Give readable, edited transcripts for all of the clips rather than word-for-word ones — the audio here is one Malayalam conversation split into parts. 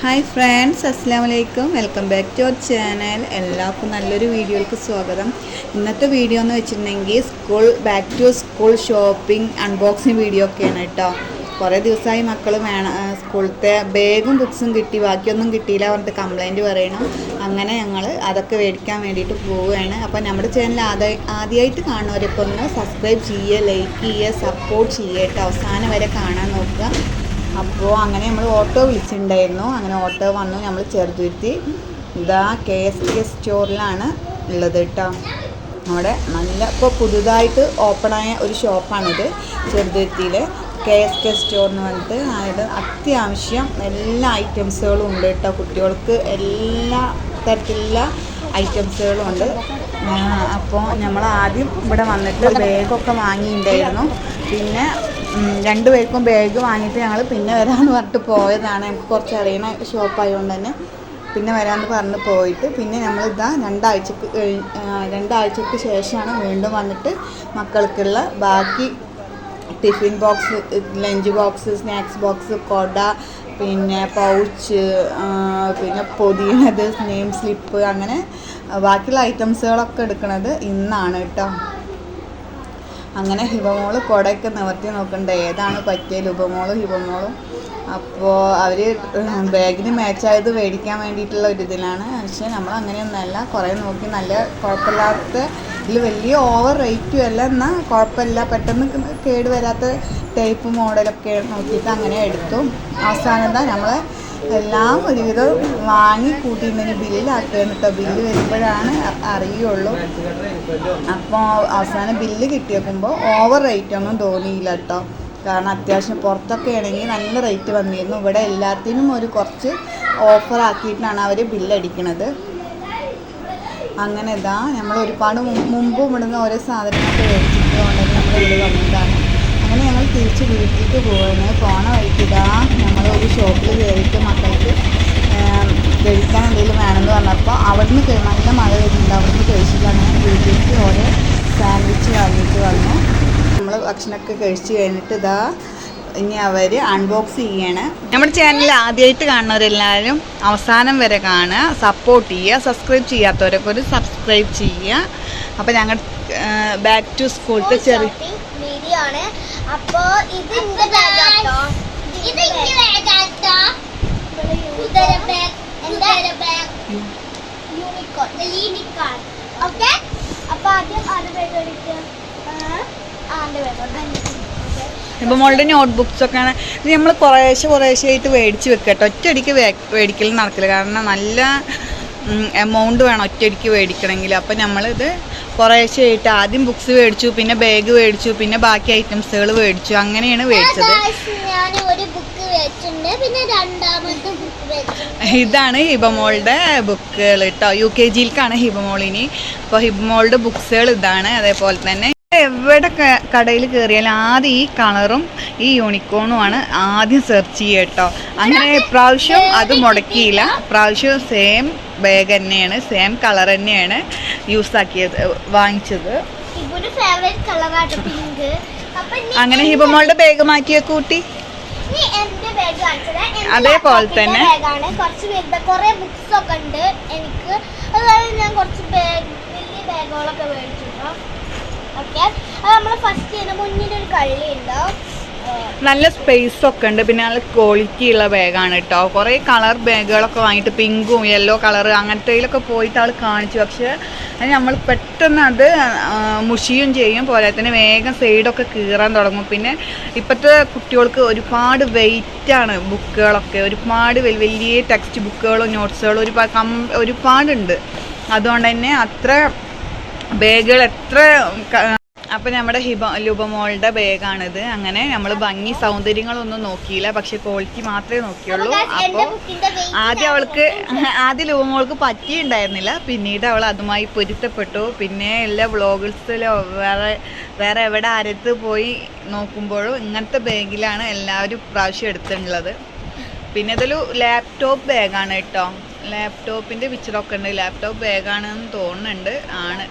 ഹായ് ഫ്രണ്ട്സ്, അസ്സലാമു അലൈക്കും. Welcome back to our channel. എല്ലാവർക്കും നല്ലൊരു വീഡിയോയിലേക്ക് സ്വാഗതം. ഇന്നത്തെ വീഡിയോ എന്ന് വെച്ചിട്ടുണ്ടെങ്കിൽ back to school shopping unboxing video ഒക്കെയാണ് കേട്ടോ. കുറേ ദിവസമായി മക്കൾ സ്കൂളത്തെ ബാഗും ബുക്സും കിട്ടി, ബാക്കിയൊന്നും കിട്ടിയില്ല പറഞ്ഞിട്ട് കംപ്ലൈൻറ്റ് പറയണം. അങ്ങനെ ഞങ്ങൾ അതൊക്കെ മേടിക്കാൻ വേണ്ടിയിട്ട് പോവുകയാണ്. അപ്പോൾ നമ്മുടെ ചാനൽ ആദ്യമായിട്ട് കാണുന്നവരൊക്കെ ഒന്ന് സബ്സ്ക്രൈബ് ചെയ്യുക, ലൈക്ക് ചെയ്യുക, സപ്പോർട്ട് ചെയ്യുക കേട്ടോ. അവസാനം വരെ കാണാൻ നോക്കുക. അപ്പോൾ അങ്ങനെ നമ്മൾ ഓട്ടോ വിളിച്ചിട്ടുണ്ടായിരുന്നു. അങ്ങനെ ഓട്ടോ വന്നു. നമ്മൾ ചെറുതുരുത്തി ഇതാ KSK സ്റ്റോറിലാണ് ഉള്ളത് കേട്ടോ. അവിടെ ഇപ്പോൾ പുതുതായിട്ട് ഓപ്പണായ ഒരു ഷോപ്പാണിത്, ചെറുതുരുത്തിയിൽ KSK സ്റ്റോർ എന്ന് പറഞ്ഞിട്ട്. അതായത് അത്യാവശ്യം എല്ലാ ഐറ്റംസുകളും ഉണ്ട് കേട്ടോ. കുട്ടികൾക്ക് എല്ലാ തരത്തിലുള്ള ഐറ്റംസുകളും ഉണ്ട്. അപ്പോൾ നമ്മൾ ആദ്യം ഇവിടെ വന്നിട്ട് ബാഗൊക്കെ വാങ്ങിയിട്ടുണ്ടായിരുന്നു. പിന്നെ രണ്ടുപേർക്കും ബാഗ് വാങ്ങിയിട്ട് ഞങ്ങൾ പിന്നെ വരാമെന്ന് പറഞ്ഞിട്ട് പോയതാണ്. നമുക്ക് കുറച്ച് അറിയുന്ന ഷോപ്പായതുകൊണ്ട് തന്നെ പിന്നെ വരാമെന്ന് പറഞ്ഞ് പോയിട്ട് പിന്നെ നമ്മളിതാ രണ്ടാഴ്ചക്ക് ശേഷമാണ് വീണ്ടും വന്നിട്ട് മക്കൾക്കുള്ള ബാക്കി tiffin box, lunch box, snacks box, കൊട, പിന്നെ പൗച്ച്, പിന്നെ പൊതിയണത്, നെയിം സ്ലിപ്പ്, അങ്ങനെ ബാക്കിയുള്ള ഐറ്റംസുകളൊക്കെ എടുക്കുന്നത് ഇന്നാണ് കേട്ടോ. അങ്ങനെ ഹിബമോള് കുടയൊക്കെ നിവർത്തി നോക്കണ്ടേ ഏതാണ് പറ്റിയത്, ഹിബമോളും. അപ്പോൾ അവർ ബാഗിന് മാച്ചായത് മേടിക്കാൻ വേണ്ടിയിട്ടുള്ള ഒരു ഇതിലാണ്. പക്ഷേ നമ്മൾ അങ്ങനെയൊന്നുമല്ല, കുറേ നോക്കി നല്ല കുഴപ്പമില്ലാത്ത ഇതിൽ വലിയ ഓവർ റേറ്റും അല്ല, എന്നാൽ കുഴപ്പമില്ല, പെട്ടെന്ന് കേട് വരാത്ത ടൈപ്പ് മോഡലൊക്കെ നോക്കിയിട്ട് അങ്ങനെ എടുത്തു. അവസാനം എന്താ നമ്മൾ എല്ലാം ഒരുവിധം വാങ്ങി കൂട്ടിയിട്ടുണ്ടെങ്കിൽ ബില്ലാക്കുകയെന്ന് കേട്ടോ. ബില്ല് വരുമ്പോഴാണ് അറിയുള്ളൂ. അപ്പോൾ അവസാനം ബില്ല് കിട്ടിയേക്കുമ്പോൾ ഓവർ റേറ്റ് ഒന്നും തോന്നിയില്ല കേട്ടോ. കാരണം അത്യാവശ്യം പുറത്തൊക്കെ ആണെങ്കിൽ നല്ല റേറ്റ് വന്നിരുന്നു. ഇവിടെ എല്ലാത്തിനും ഒരു കുറച്ച് ഓഫർ ആക്കിയിട്ടാണ് അവർ ബില്ലടിക്കണത്. അങ്ങനെ ഇതാ നമ്മൾ ഒരുപാട് മുമ്പ് ഇവിടുന്ന് ഓരോ സാധനങ്ങളൊക്കെ മേടിച്ചിട്ടുണ്ടെങ്കിൽ നമ്മൾ ഇവിടെ വന്നതാണ്. അങ്ങനെ ഞങ്ങൾ തിരിച്ച് വീട്ടിലേക്ക് പോണ വഴിക്കിതാ നമ്മൾ ഒരു ഷോപ്പിൽ കയറിയിട്ട് മക്കൾക്ക് കഴിക്കാൻ എന്തെങ്കിലും വേണമെന്ന് പറഞ്ഞപ്പോൾ അവിടുന്ന് നല്ല മഴ വരുന്നുണ്ട്. അവിടുന്ന് കഴിച്ചിട്ട് അങ്ങനെ വീട്ടിലേക്ക് ഓരോ സാൻഡ്വിച്ച് വാങ്ങിയിട്ട് വന്നു. നമ്മൾ ഭക്ഷണമൊക്കെ കഴിച്ച് കഴിഞ്ഞിട്ട് ഇതാ ഇനി അവർ അൺബോക്സ് ചെയ്യണം. നമ്മുടെ ചാനൽ ആദ്യമായിട്ട് കാണുന്നവരെല്ലാവരും അവസാനം വരെ കാണുക, സപ്പോർട്ട് ചെയ്യുക. സബ്സ്ക്രൈബ് ചെയ്യാത്തവരൊക്കെ ഒരു സബ്സ്ക്രൈബ് ചെയ്യുക. അപ്പോൾ ഞങ്ങൾ ബാക്ക് ടു സ്കൂളത്തെ ചെറിയ വീഡിയോ ആണ്. അപ്പോൾ ഇത് ഇന്റെ ബാഗാട്ടോ, ഇത് ഇന്റെ ബാഗാട്ടോ, ഉദര ബാഗ്, ഉദര ബാഗ്, യൂണിക്കോൺ. ഓക്കെ, അപ്പോൾ ആദ്യം ബാഗ് എടുക്കുക. ഇപ്പോൾ മോളുടെ നോട്ട് ബുക്സൊക്കെ ആണ് നമ്മൾ കുറേശ്ശെ ആയിട്ട് മേടിച്ച് വെക്കട്ടോ. ഒറ്റയടിക്ക് മേടിക്കലും നടക്കില്ല, കാരണം നല്ല എമൗണ്ട് വേണം ഒറ്റയടിക്ക് മേടിക്കണമെങ്കിൽ. അപ്പോൾ നമ്മളിത് കുറേശ്ശെ ആയിട്ട് ആദ്യം ബുക്സ് മേടിച്ചു, പിന്നെ ബാഗ് മേടിച്ചു, പിന്നെ ബാക്കി ഐറ്റംസുകൾ മേടിച്ചു. അങ്ങനെയാണ് മേടിച്ചത്. ഇതാണ് ഹിബമോളുടെ ബുക്കുകൾ കേട്ടോ. UKGയിലേക്കാണ് ഹിബമോളിനി. അപ്പോൾ ഹിബമോളുടെ ബുക്സുകൾ ഇതാണ്. അതേപോലെ തന്നെ എവിടെ കടയിൽ കയറിയാലും ആദ്യം ഈ കളറും ഈ യൂണിക്കോണുമാണ് ആദ്യം സെർച്ച് ചെയ്യുക കേട്ടോ. അങ്ങനെ ഇപ്രാവശ്യം അത് മുടക്കിയില്ല. ഇപ്രാവശ്യം സെയിം ബാഗ് തന്നെയാണ്, സെയിം കളർ തന്നെയാണ് വാങ്ങിച്ചത്. അങ്ങനെ ഹിബമോളുടെ ബാഗ് മാറ്റിയ കൂട്ടി അതേപോലെ തന്നെ കുറേ ബുക്സ് ഒക്കെ ഉണ്ട് എനിക്ക്. അതായത് ഞാൻ കുറച്ച് വലിയ ബാഗുകളൊക്കെ മേടിച്ചിട്ടോ. ഓക്കെ, അത് നമ്മൾ ഫസ്റ്റ് ചെയ്യുന്ന മുന്നിലൊരു കള്ളി ഉണ്ടാവും, നല്ല സ്പേസ് ഒക്കെ ഉണ്ട്, പിന്നെ നല്ല ക്വാളിറ്റി ഉള്ള ബാഗാണ് കേട്ടോ. കുറേ കളർ ബാഗുകളൊക്കെ വാങ്ങിയിട്ട് പിങ്കും യെല്ലോ കളർ അങ്ങനത്തേലൊക്കെ പോയിട്ട് ആൾ കാണിച്ചു. പക്ഷേ അത് നമ്മൾ പെട്ടെന്ന് അത് മുഷിയും ചെയ്യും, പോരാ തന്നെ വേഗം സൈഡൊക്കെ കീറാൻ തുടങ്ങും. പിന്നെ ഇപ്പോഴത്തെ കുട്ടികൾക്ക് ഒരുപാട് വെയിറ്റാണ് ബുക്കുകളൊക്കെ, ഒരുപാട് വലിയ ടെക്സ്റ്റ് ബുക്കുകളും നോട്ട്സുകളും ഒരുപാടുണ്ട്. അതുകൊണ്ട് തന്നെ അത്ര ബാഗുകൾ അപ്പോൾ നമ്മുടെ ലുബമോളുടെ ബാഗാണിത്. അങ്ങനെ നമ്മൾ ഭംഗി സൗന്ദര്യങ്ങളൊന്നും നോക്കിയില്ല, പക്ഷെ ക്വാളിറ്റി മാത്രമേ നോക്കിയുള്ളൂ. അപ്പോൾ ആദ്യം ലുബമോൾക്ക് പറ്റിയിട്ടുണ്ടായിരുന്നില്ല, പിന്നീട് അവൾ അതുമായി പൊരുത്തപ്പെട്ടു. പിന്നെ എല്ലാ വ്ളോഗിൽസിലോ വേറെ എവിടെ ആരത്ത് പോയി നോക്കുമ്പോഴും ഇങ്ങനത്തെ ബാഗിലാണ് എല്ലാവരും പ്രാവശ്യം എടുത്തിട്ടുള്ളത്. പിന്നെ ഇതൊരു ലാപ്ടോപ്പ് ബാഗാണ് കേട്ടോ. ലാപ്ടോപ്പിൻ്റെ പിക്ചറൊക്കെ ഉണ്ട്. ലാപ്ടോപ്പ് ബാഗാണെന്ന് തോന്നുന്നുണ്ട്, ആണ്.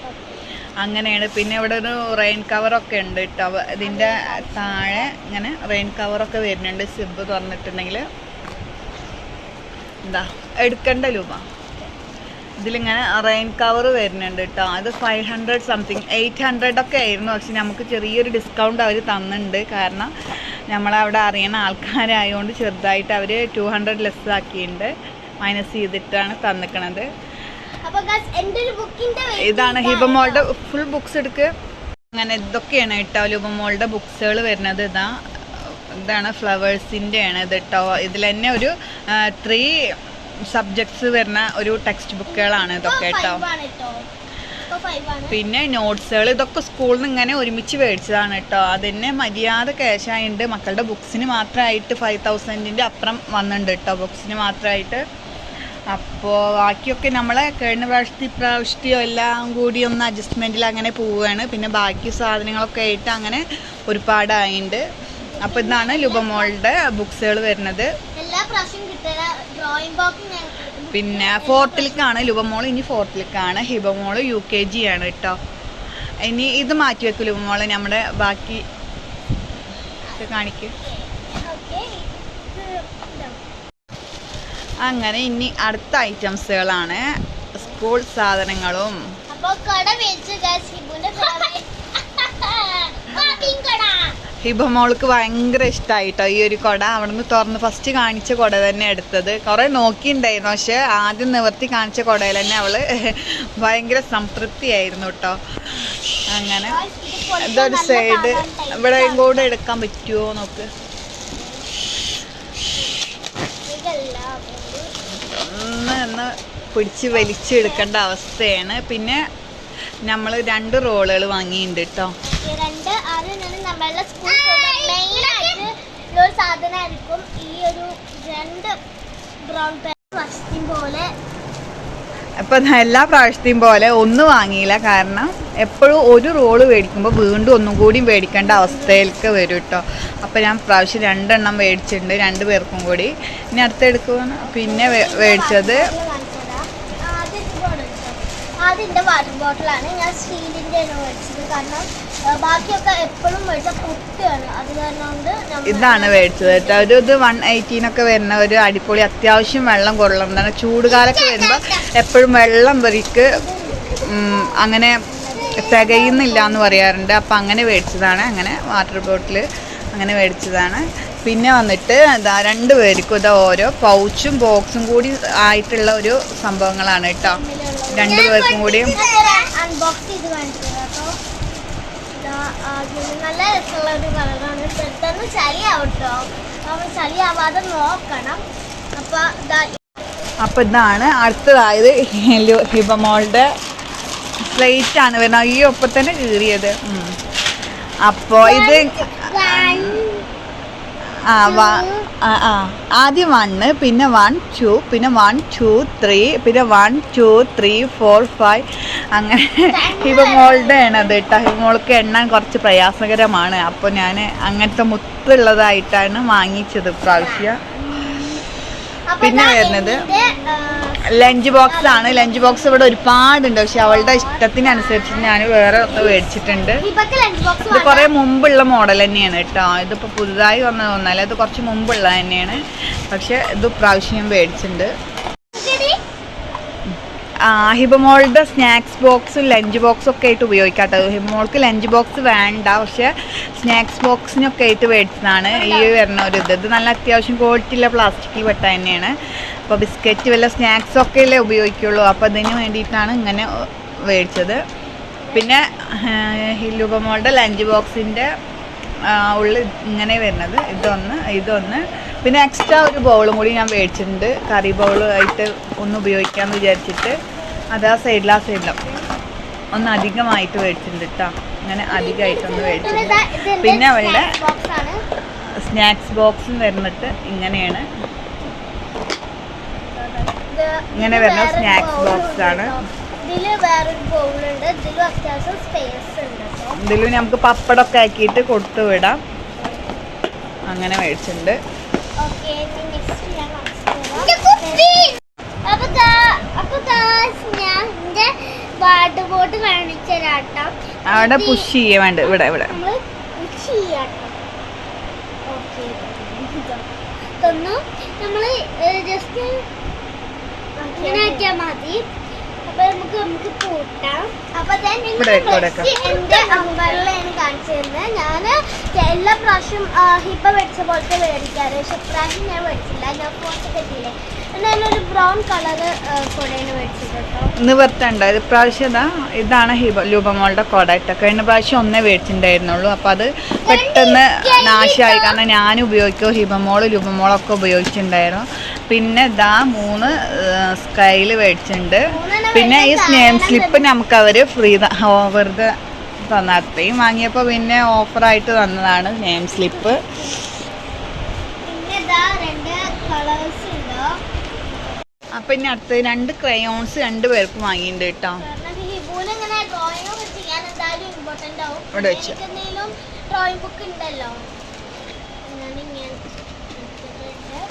അങ്ങനെയാണ്. പിന്നെ ഇവിടെ ഒരു റെയിൻ കവറൊക്കെ ഉണ്ട് കേട്ടോ. ഇതിൻ്റെ താഴെ ഇങ്ങനെ റെയിൻ കവറൊക്കെ വരുന്നുണ്ട്. സിബ് തുറന്നിട്ടുണ്ടെങ്കിൽ എന്താ എടുക്കണ്ട രൂപ. ഇതിലിങ്ങനെ റെയിൻ കവർ വരുന്നുണ്ട് കേട്ടോ. അത് 500 സംതിങ് 800 ഒക്കെ ആയിരുന്നു. പക്ഷെ നമുക്ക് ചെറിയൊരു ഡിസ്കൗണ്ട് അവർ തന്നിട്ടുണ്ട്. കാരണം നമ്മളവിടെ അറിയുന്ന ആൾക്കാരായതുകൊണ്ട് ചെറുതായിട്ട് അവർ 200 ലെസ് ആക്കിയിട്ടുണ്ട്, മൈനസ് ചെയ്തിട്ടാണ് തന്നിക്കണത്. ഇതാണ് ഹിബമോളുടെ ഫുൾ ബുക്സ് എടുക്ക്. അങ്ങനെ ഇതൊക്കെയാണ് കേട്ടോ ലുബമോളുടെ ബുക്സുകൾ വരുന്നത്. ഇതാണ് ഫ്ലവേഴ്സിൻ്റെ ആണ് ഇത് കേട്ടോ. ഇതിൽ തന്നെ ഒരു 3 സബ്ജക്ട്സ് വരുന്ന ഒരു ടെക്സ്റ്റ് ബുക്കുകളാണ് ഇതൊക്കെ കേട്ടോ. പിന്നെ നോട്ട്സുകൾ ഇതൊക്കെ സ്കൂളിൽ നിന്ന് ഇങ്ങനെ ഒരുമിച്ച് മേടിച്ചതാണ് കേട്ടോ. അതിന് മര്യാദ ക്യാഷായിട്ടുണ്ട്. മക്കളുടെ ബുക്സിന് മാത്രമായിട്ട് 5000-ൻ്റെ അപ്പുറം വന്നിട്ടുണ്ട് കേട്ടോ, ബുക്സിന് മാത്രമായിട്ട്. അപ്പോൾ ബാക്കിയൊക്കെ നമ്മളെ കഴിഞ്ഞ പ്രാവശ്യത്തെയോ എല്ലാം കൂടി ഒന്ന് അഡ്ജസ്റ്റ്മെൻറ്റിൽ അങ്ങനെ പോവുകയാണ്. പിന്നെ ബാക്കി സാധനങ്ങളൊക്കെ ആയിട്ട് അങ്ങനെ ഒരുപാടായിട്ടുണ്ട്. അപ്പോൾ ഇതാണ് ലുബമോളുടെ ബുക്സുകൾ വരുന്നത്. പിന്നെ 4th ലുബമോൾ, ഇനി 4th ഹിബമോള് UKG ആണ് കേട്ടോ. ഇനി ഇത് മാറ്റി വെക്കും ലുബമോള്, നമ്മുടെ ബാക്കി കാണിക്കും. അങ്ങനെ ഇനി അടുത്ത ഐറ്റംസുകളാണ് സ്കൂൾ സാധനങ്ങളും. ഹിബമോൾക്ക് ഭയങ്കര ഇഷ്ടമായിട്ടോ ഈ ഒരു കുട. അവിടെ നിന്ന് തുറന്ന് ഫസ്റ്റ് കാണിച്ച കുട തന്നെ എടുത്തത്. കുറേ നോക്കിയിട്ടുണ്ടായിരുന്നു, പക്ഷെ ആദ്യം നിവർത്തി കാണിച്ച കുടയിൽ തന്നെ അവള് ഭയങ്കര സംതൃപ്തിയായിരുന്നു കേട്ടോ. അങ്ങനെ ഇതൊരു സൈഡ് ഇവിടെയും കൂടെ എടുക്കാൻ പറ്റുമോ നോക്ക്. ഒന്ന് പിടിച്ച് വലിച്ചെടുക്കേണ്ട അവസ്ഥയാണ്. പിന്നെ നമ്മൾ 2 റോളുകൾ വാങ്ങിയിട്ടുണ്ട് കേട്ടോ. ഇപ്പൊ എല്ലാ പ്രാവശ്യത്തെയും പോലെ ഒന്ന് വാങ്ങിയില്ല. കാരണം എപ്പോഴും ഒരു റോള് മേടിക്കുമ്പോൾ വീണ്ടും ഒന്നും കൂടി മേടിക്കേണ്ട അവസ്ഥയിലേക്ക് വരും കേട്ടോ. അപ്പോൾ ഞാൻ പ്രാവശ്യം 2 എണ്ണം മേടിച്ചിട്ടുണ്ട്, 2 പേർക്കും കൂടി. ഇനി അടുത്തെടുക്കുക. പിന്നെ മേടിച്ചത് അതിൻ്റെ വാട്ടർ ബോട്ടിലാണ്. ഞാൻ സ്റ്റീലിൻ്റെ മേടിച്ചത്. കാരണം ബാക്കിയൊക്കെ എപ്പോഴും മേടിച്ച പൊട്ടിയാണ്. അത് കാരണം കൊണ്ട് ഇതാണ് മേടിച്ചത് കേട്ടോ. ഇത് 118 വരുന്ന ഒരു അടിപൊളി, അത്യാവശ്യം വെള്ളം കൊള്ളുന്നതാണ്. ചൂടുകാലൊക്കെ വരുമ്പോൾ എപ്പോഴും വെള്ളം വരിക്ക് അങ്ങനെ തികയുന്നില്ല എന്ന് പറയാറുണ്ട്. അപ്പം അങ്ങനെ മേടിച്ചതാണ്. അങ്ങനെ വാട്ടർ ബോട്ടിൽ അങ്ങനെ മേടിച്ചതാണ്. പിന്നെ വന്നിട്ട് ഇതാ 2 പേർക്കും ഇതാ ഓരോ പൗച്ചും ബോക്സും കൂടി ആയിട്ടുള്ള ഒരു സംഭവങ്ങളാണ് കേട്ടോ. 2 പേർക്കും കൂടി അൺബോക്സ് ചെയ്ത് കാണിച്ചത് കേട്ടോ. നല്ല രസമുള്ള ഒരു കളറാണ്. പെട്ടെന്ന് ചളിയാവട്ടോ, നമ്മൾ ചളിയാവാതെ നോക്കണം. അപ്പം ഇതാണ് അടുത്തതായത് ഹിബമോളുടെ സ്ലേറ്റ് ആണ് വരുന്നത്. ഈ ഒപ്പം തന്നെ കീറിയത്. അപ്പോൾ ഇത് ആദ്യം 1, പിന്നെ 1, 2, പിന്നെ 1, 2, 3, പിന്നെ 1, 2, 3, 4, 5 അങ്ങനെ. ഹിബമോളുടെ ആണ് അത് കേട്ടോ. ഹിബമോൾക്ക് എണ്ണാൻ കുറച്ച് പ്രയാസകരമാണ്. അപ്പോൾ ഞാൻ അങ്ങനത്തെ മുത്തുള്ളതായിട്ടാണ് വാങ്ങിച്ചത് പ്രാവശ്യം. പിന്നെ വരുന്നത് ലഞ്ച് ബോക്സ് ആണ്. ലഞ്ച് ബോക്സ് ഇവിടെ ഒരുപാടുണ്ട്, പക്ഷെ അവളുടെ ഇഷ്ടത്തിനനുസരിച്ച് ഞാൻ വേറെ ഒന്ന് മേടിച്ചിട്ടുണ്ട്. ഇത് കുറേ മുമ്പുള്ള മോഡൽ തന്നെയാണ് കേട്ടോ. ഇതിപ്പോൾ പുതുതായി വന്നതൊന്നല്ല, ഇത് കുറച്ച് മുമ്പുള്ള തന്നെയാണ്. പക്ഷെ ഇത് പ്രാവശ്യം മേടിച്ചിട്ടുണ്ട്. ഹിബമോളുടെ സ്നാക്സ് ബോക്സും ലഞ്ച് ബോക്സും ഒക്കെ ആയിട്ട് ഉപയോഗിക്കാം കേട്ടോ. ഹിബമോൾക്ക് ലഞ്ച് ബോക്സ് വേണ്ട, പക്ഷെ സ്നാക്സ് ബോക്സിനൊക്കെ ആയിട്ട് മേടിച്ചതാണ് ഈ വരുന്ന ഒരു ഇത് നല്ല അത്യാവശ്യം ക്വാളിറ്റിയുള്ള പ്ലാസ്റ്റിക്കിൽ പെട്ട തന്നെയാണ്. അപ്പോൾ ബിസ്ക്കറ്റ് വല്ല സ്നാക്സൊക്കെ അല്ലേ ഉപയോഗിക്കുള്ളൂ. അപ്പോൾ അതിന് വേണ്ടിയിട്ടാണ് ഇങ്ങനെ മേടിച്ചത്. പിന്നെ ഹിബമോളുടെ ലഞ്ച് ബോക്സിൻ്റെ ഉള്ളിൽ ഇങ്ങനെ വരുന്നത് ഇതൊന്ന് പിന്നെ എക്സ്ട്രാ ഒരു ബൗളും കൂടി ഞാൻ മേടിച്ചിട്ടുണ്ട്. കറി ബൗളായിട്ട് ഒന്ന് ഉപയോഗിക്കാമെന്ന് വിചാരിച്ചിട്ട് അത് ആ സൈഡിലും ഒന്ന് അധികമായിട്ട് മേടിച്ചിട്ടുണ്ട് കേട്ടോ. അങ്ങനെ അധികമായിട്ടൊന്ന് മേടിച്ചിട്ടുണ്ട്. പിന്നെ അവളുടെ സ്നാക്സ് ബോക്സും വരുന്നിട്ട് ഇങ്ങനെയാണ്. ഇങ്ങനെ വരുന്ന സ്നാക്സ് ബോക്സ് ആണ്. ഇതിൽ നമുക്ക് പപ്പടമൊക്കെ ആക്കിയിട്ട് കൊടുത്തു വിടാം. അങ്ങനെ മേടിച്ചിട്ടുണ്ട്. അവിടെ പുഷ് ചെയ്യാൻ വേണ്ട. ഇവിടെ നമ്മള് ജസ്റ്റ് ഇങ്ങനെ ആക്കിയാൽ മതി. അപ്പൊ നമുക്ക് കൂട്ടാം. അപ്പൊ എന്റെ അമ്പറിലാണ് കാണിച്ചു തരുന്നത്. ഞാൻ എല്ലാ പ്രാവശ്യം ഹിബ മേടിച്ച പോലത്തെ മേടിക്കാറ്. പക്ഷെ ഇപ്രാവശ്യം ഞാൻ മേടിച്ചില്ല. ഞാൻ ഫോട്ടോ കെട്ടിയില്ലേ, എന്നാലൊരു ബ്രൗൺ കളറ് കൊടയാണ് മേടിച്ചത് കേട്ടോ. നിവർത്തണ്ട. ഇപ്രാവശ്യം ഇതാണ് ലൂബമോളുടെ കൊട ഇട്ടോ. കഴിഞ്ഞ പ്രാവശ്യം ഒന്നേ മേടിച്ചിട്ടുണ്ടായിരുന്നുള്ളൂ. അപ്പം അത് പെട്ടെന്ന് നാശമായി. കാരണം ഞാൻ ഉപയോഗിക്കും, ലൂബമോളൊക്കെ ഉപയോഗിച്ചിട്ടുണ്ടായിരുന്നു. പിന്നെ 3 സ്കൈല് മേടിച്ചിട്ടുണ്ട്. പിന്നെ ഈ നെയിം സ്ലിപ്പ് നമുക്ക് അവർ ഫ്രീ വെറുതെ തന്ന, അത്രയും വാങ്ങിയപ്പോൾ പിന്നെ ഓഫറായിട്ട് തന്നതാണ് നെയിം സ്ലിപ്പ്. അപ്പൊ ഇനി അടുത്ത് 2 ക്രയോൺസ് 2 പേർക്ക് വാങ്ങിയിട്ടുണ്ട് കേട്ടോ. ഇവിടെ വെച്ച്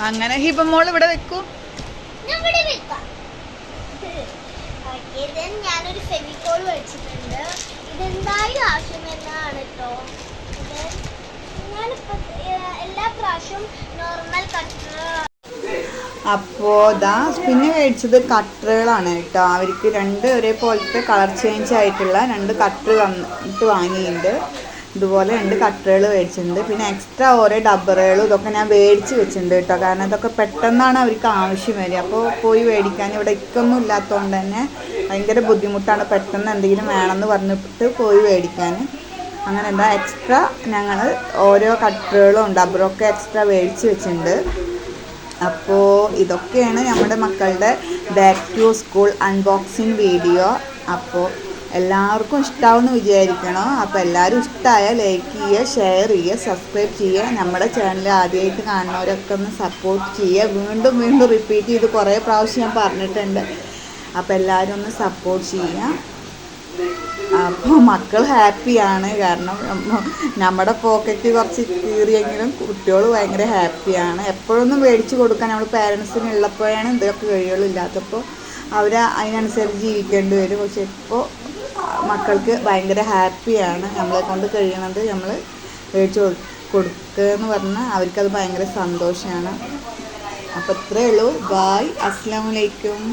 അങ്ങനെ ഹിബമോൾ ഇവിടെ വെക്കൂ. ഞാനൊരു ഫെവിക്കോൾ മേടിച്ചിട്ടുണ്ട്. ഇതെന്തായാലും ആവശ്യമെന്നാണ് കേട്ടോ. ഞാനിപ്പോ എല്ലാ പ്രാവശ്യവും നോർമൽ കട്ടർ. അപ്പോൾ പിന്നെ മേടിച്ചത് കട്ടറുകളാണ് കേട്ടോ. അവർക്ക് 2 ഒരേപോലത്തെ കളർ ചേഞ്ച് ആയിട്ടുള്ള 2 കട്ടർ തന്നിട്ട് വാങ്ങിയിട്ടുണ്ട്. ഇതുപോലെ 2 കട്ടറുകൾ മേടിച്ചിട്ടുണ്ട്. പിന്നെ എക്സ്ട്രാ ഓരോ ഡബ്ബറുകളും ഇതൊക്കെ ഞാൻ മേടിച്ച് വെച്ചിട്ടുണ്ട് കേട്ടോ. കാരണം ഇതൊക്കെ പെട്ടെന്നാണ് അവർക്ക് ആവശ്യം വരിക. അപ്പോൾ പോയി മേടിക്കാൻ ഇവിടെ ഇക്കൊന്നും ഇല്ലാത്തതുകൊണ്ട് തന്നെ ഭയങ്കര ബുദ്ധിമുട്ടാണ്. പെട്ടെന്ന് എന്തെങ്കിലും വേണമെന്ന് പറഞ്ഞിട്ട് പോയി മേടിക്കാൻ. അങ്ങനെ എക്സ്ട്രാ ഞങ്ങൾ ഓരോ കട്ടറുകളും ഡബ്ബറൊക്കെ എക്സ്ട്രാ മേടിച്ച് വെച്ചിട്ടുണ്ട്. അപ്പോൾ ഇതൊക്കെയാണ് നമ്മുടെ മക്കളുടെ back to school unboxing video. അപ്പോൾ എല്ലാവർക്കും ഇഷ്ടമാവുമെന്ന് വിചാരിക്കണം. അപ്പോൾ എല്ലാവരും ഇഷ്ടമായാൽ ലൈക്ക് ചെയ്യുക, ഷെയർ ചെയ്യുക, സബ്സ്ക്രൈബ് ചെയ്യുക. നമ്മുടെ ചാനൽ ആദ്യമായിട്ട് കാണുന്നവരൊക്കെ ഒന്ന് സപ്പോർട്ട് ചെയ്യുക. വീണ്ടും വീണ്ടും റിപ്പീറ്റ് ചെയ്ത് കുറേ പ്രാവശ്യം ഞാൻ പറഞ്ഞിട്ടുണ്ട്. അപ്പോൾ എല്ലാവരും ഒന്ന് സപ്പോർട്ട് ചെയ്യുക. അപ്പോൾ മക്കൾ ഹാപ്പിയാണ്. കാരണം നമ്മുടെ പോക്കറ്റ് കുറച്ച് കീറിയെങ്കിലും കുട്ടികൾ ഭയങ്കര ഹാപ്പിയാണ്. എപ്പോഴൊന്നും മേടിച്ച് കൊടുക്കാൻ നമ്മൾ പാരൻസിന് ഉള്ളപ്പോഴാണ് ഇതൊക്കെ കഴിയുള്ളൂ. ഇല്ലാത്തപ്പോൾ അവർ അതിനനുസരിച്ച് ജീവിക്കേണ്ടി വരും. പക്ഷെ ഇപ്പോൾ മക്കൾക്ക് ഭയങ്കര ഹാപ്പിയാണ്. നമ്മളെ കൊണ്ട് കഴിയണത് നമ്മൾ മേടിച്ച് കൊടുക്കുക എന്ന് പറഞ്ഞാൽ അവർക്കത് ഭയങ്കര സന്തോഷമാണ്. അപ്പോൾ ഇത്രയേ ഉള്ളൂ. ബായ്, അസ്സലാമു അലൈക്കും.